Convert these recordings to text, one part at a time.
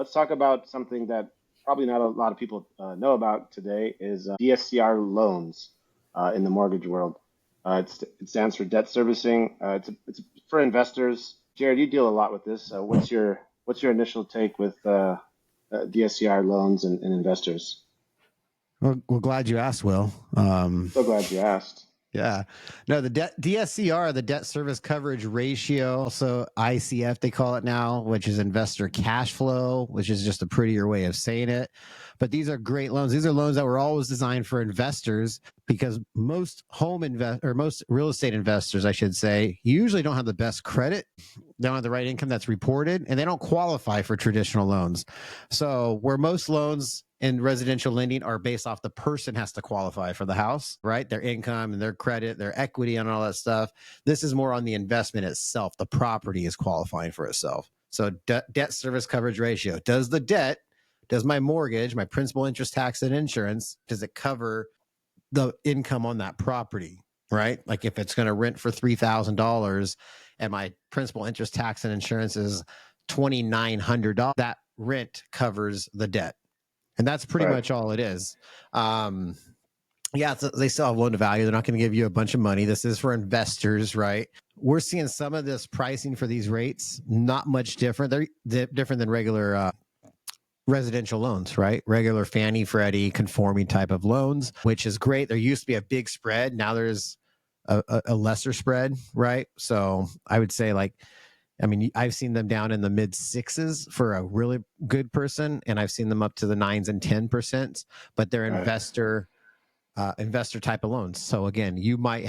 let's talk about something that probably not a lot of people know about today is DSCR loans in the mortgage world. It stands for debt servicing. It's for investors. Jared, you deal a lot with this. What's your initial take with DSCR loans and investors? Well, we're glad you asked, Will. So glad you asked. Yeah. No, the DSCR, the debt service coverage ratio, also ICF, they call it now, which is investor cash flow, which is just a prettier way of saying it. But these are great loans. These are loans that were always designed for investors because most most real estate investors, I should say, usually don't have the best credit. They don't have the right income that's reported, and they don't qualify for traditional loans. So where most loans in residential lending are based off the person has to qualify for the house, right? Their income and their credit, their equity and all that stuff. This is more on the investment itself. The property is qualifying for itself. So debt service coverage ratio. Does my mortgage, my principal, interest, tax, and insurance, does it cover the income on that property, right? Like if it's going to rent for $3,000 and my principal, interest, tax, and insurance is $2,900, that rent covers the debt. And that's pretty much all it is. They still have loan to value. They're not going to give you a bunch of money. This is for investors, right? We're seeing some of this pricing for these rates not much different. They're different than regular residential loans, right? Regular Fannie, Freddie, conforming type of loans, which is great. There used to be a big spread. Now there's a lesser spread, right? So I would say I've seen them down in the mid sixes for a really good person, and I've seen them up to the 9s and 10%, but they're investor type of loans. So again, you might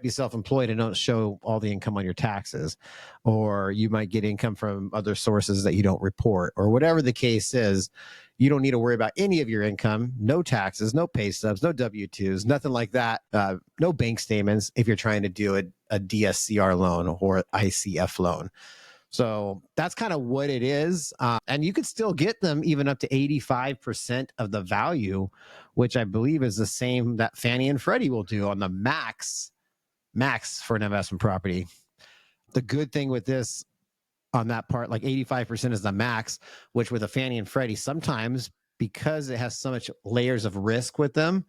be self-employed and don't show all the income on your taxes, or you might get income from other sources that you don't report, or whatever the case is. You don't need to worry about any of your income, no taxes, no pay stubs, no W-2s, nothing like that, no bank statements if you're trying to do a DSCR loan or ICF loan. So that's kind of what it is. And you could still get them even up to 85% of the value, which I believe is the same that Fannie and Freddie will do on the max for an investment property. The good thing with this on that part, like 85% is the max, which with a Fannie and Freddie, sometimes because it has so much layers of risk with them,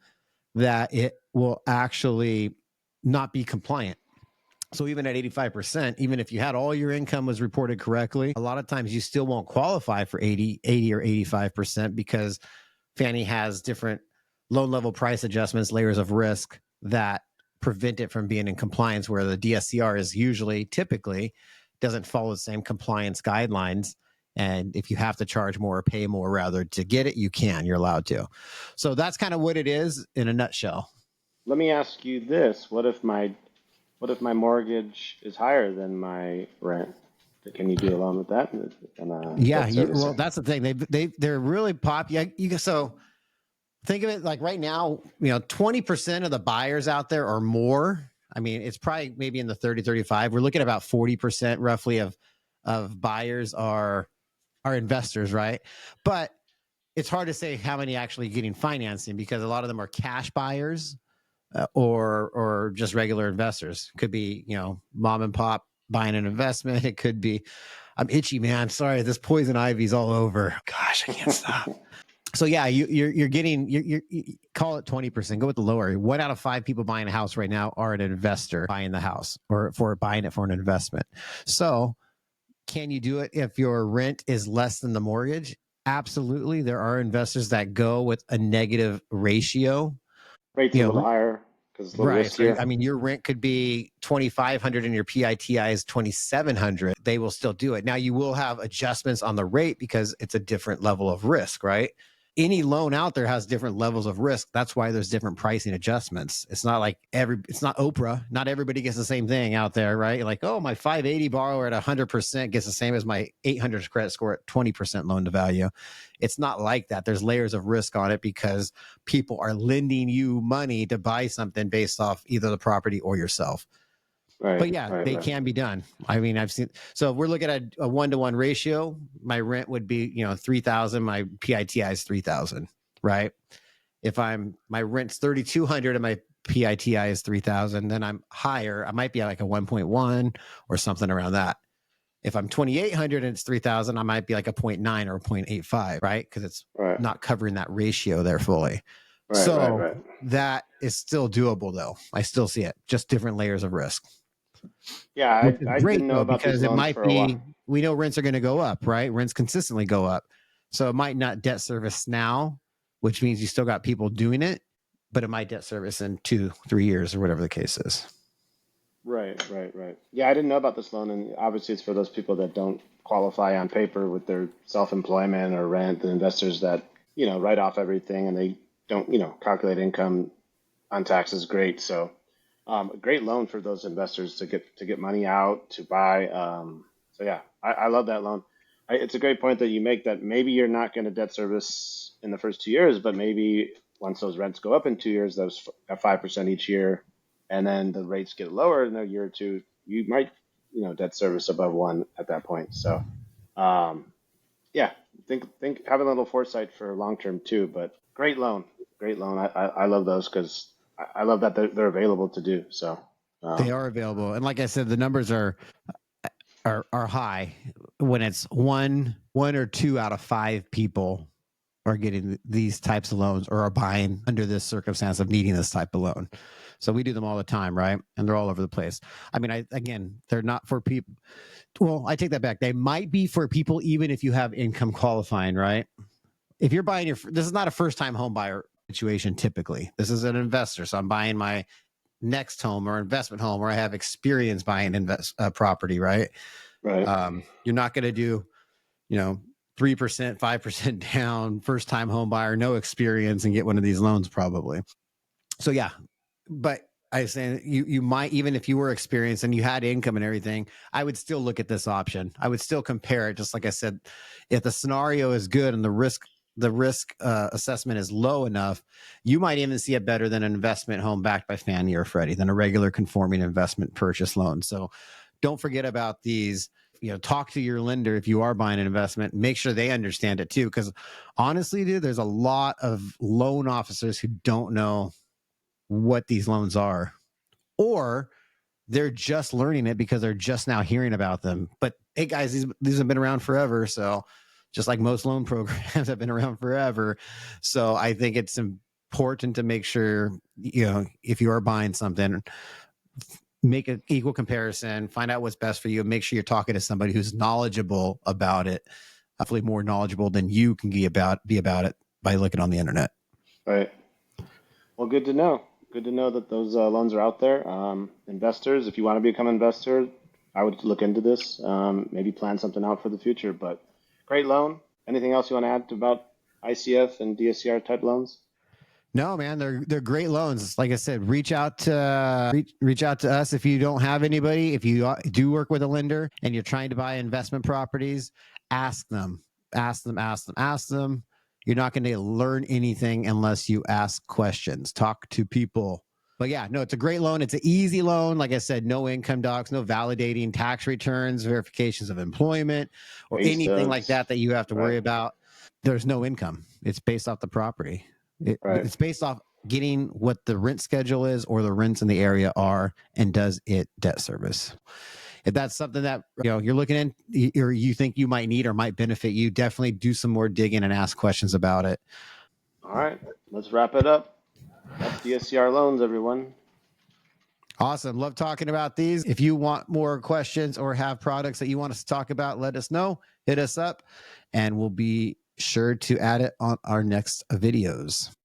that it will actually not be compliant. So even at 85%, even if you had all your income was reported correctly, a lot of times you still won't qualify for 80 or 85% because Fannie has different loan level price adjustments, layers of risk that prevent it from being in compliance, where the DSCR is typically doesn't follow the same compliance guidelines. And if you have to charge more or pay more rather to get it, you're allowed to. So that's kind of what it is in a nutshell. Let me ask you this. What if my mortgage is higher than my rent? Can you do a loan with that? Well, that's the thing. They're really popular. So think of it like right now, 20% of the buyers out there or more. I mean, it's probably maybe in the 30, 35. We're looking at about 40% roughly of buyers are investors, right? But it's hard to say how many actually getting financing because a lot of them are cash buyers or just regular investors. Could be, mom and pop buying an investment. It could be, I'm itchy, man. Sorry, this poison ivy's all over. Gosh, I can't stop. So yeah, you're getting, you call it 20%, go with the lower. 1 out of 5 people buying a house right now are an investor buying the house or for buying it for an investment. So can you do it if your rent is less than the mortgage? Absolutely. There are investors that go with a negative ratio. Rates a little higher because it's a little riskier. So, your rent could be $2,500 and your PITI is $2,700. They will still do it. Now you will have adjustments on the rate because it's a different level of risk, right? Any loan out there has different levels of risk. That's why there's different pricing adjustments. It's not like it's not Oprah. Not everybody gets the same thing out there, right? Like, oh, my 580 borrower at 100% gets the same as my 800 credit score at 20% loan to value. It's not like that. There's layers of risk on it because people are lending you money to buy something based off either the property or yourself. Right, but they can be done. I've seen, so if we're looking at a 1-to-1 ratio, my rent would be, $3,000, my PITI is $3,000, right? If my rent's $3,200 and my PITI is $3,000, then I'm higher. I might be at like a 1.1 or something around that. If I'm 2,800 and it's 3,000, I might be like a 0.9 or a 0.85, right? Because it's not covering that ratio there fully. Right. That is still doable, though. I still see it, just different layers of risk. Yeah, I didn't know about because these loans for a while. We know rents are going to go up, right? Rents consistently go up. So it might not debt service now, which means you still got people doing it, but it might debt service in 2-3 years or whatever the case is. Right. Yeah, I didn't know about this loan, and obviously it's for those people that don't qualify on paper with their self-employment or rent, the investors that, write off everything and they don't, calculate income on taxes. Great. So, a great loan for those investors to get money out to buy. So yeah, I love that loan. It's a great point that you make that maybe you're not going to debt service in the first 2 years, but maybe once those rents go up in 2 years, those at 5% each year, and then the rates get lower in a year or two, you might, debt service above one at that point. So, um, yeah, think having a little foresight for long term too. But great loan, great loan. I love those because I love that they're available to do. So they are available, and like I said, the numbers are high when it's one or two out of 5 people are getting these types of loans or are buying under this circumstance of needing this type of loan. So we do them all the time, right? And they're all over the place. I mean, they're not for people. Well, I take that back. They might be for people even if you have income qualifying, right? If you're buying this is not a first-time home buyer situation typically. This is an investor. So I'm buying my next home or investment home where I have experience buying property, right? Right. You're not going to do, 3%, 5% down, first time home buyer, no experience, and get one of these loans probably. So yeah, but I say you might, even if you were experienced and you had income and everything, I would still look at this option. I would still compare it. Just like I said, if the scenario is good and the risk assessment is low enough, you might even see it better than an investment home backed by Fannie or Freddie, than a regular conforming investment purchase loan. So don't forget about these. Talk to your lender if you are buying an investment. Make sure they understand it too, because honestly, dude, there's a lot of loan officers who don't know what these loans are, or they're just learning it because they're just now hearing about them. But hey, guys, these have been around forever. So just like most loan programs have been around forever. So I think it's important to make sure, if you are buying something, make an equal comparison, find out what's best for you, and make sure you're talking to somebody who's knowledgeable about it, hopefully more knowledgeable than you can be about it by looking on the internet. Right. Well, good to know. Good to know that those loans are out there. Investors, if you want to become an investor, I would look into this. Maybe plan something out for the future. But great loan. Anything else you want to add about ICF and DSCR type loans? No, man, they're great loans. Like I said, reach out to us if you don't have anybody. If you do work with a lender and you're trying to buy investment properties, ask them. You're not going to learn anything unless you ask questions. Talk to people. But yeah, no, it's a great loan. It's an easy loan. Like I said, no income docs, no validating tax returns, verifications of employment, or anything like that you have to worry about. There's no income. It's based off the property. It's based off getting what the rent schedule is or the rents in the area are, and does it debt service. If that's something that you're looking in or you think you might need or might benefit you, definitely do some more digging and ask questions about it. All right, let's wrap it up. That's DSCR loans, everyone. Awesome. Love talking about these. If you want more questions or have products that you want us to talk about, let us know. Hit us up and we'll be sure to add it on our next videos.